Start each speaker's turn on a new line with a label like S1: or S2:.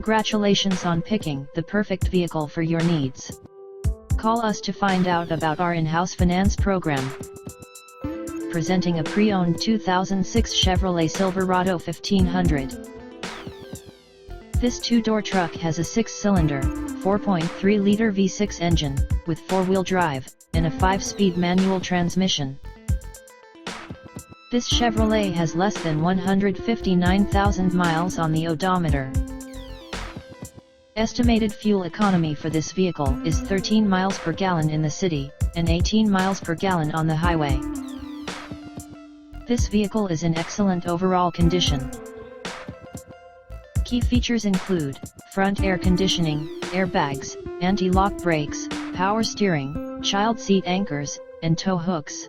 S1: Congratulations on picking the perfect vehicle for your needs. Call us to find out about our in-house finance program. Presenting a pre-owned 2006 Chevrolet Silverado 1500. This two-door truck has a 6-cylinder, 4.3-liter V6 engine, with 4-wheel drive, and a 5-speed manual transmission. This Chevrolet has less than 159,000 miles on the odometer. Estimated fuel economy for this vehicle is 13 miles per gallon in the city, and 18 miles per gallon on the highway. This vehicle is in excellent overall condition. Key features include front air conditioning, airbags, anti-lock brakes, power steering, child seat anchors, and tow hooks.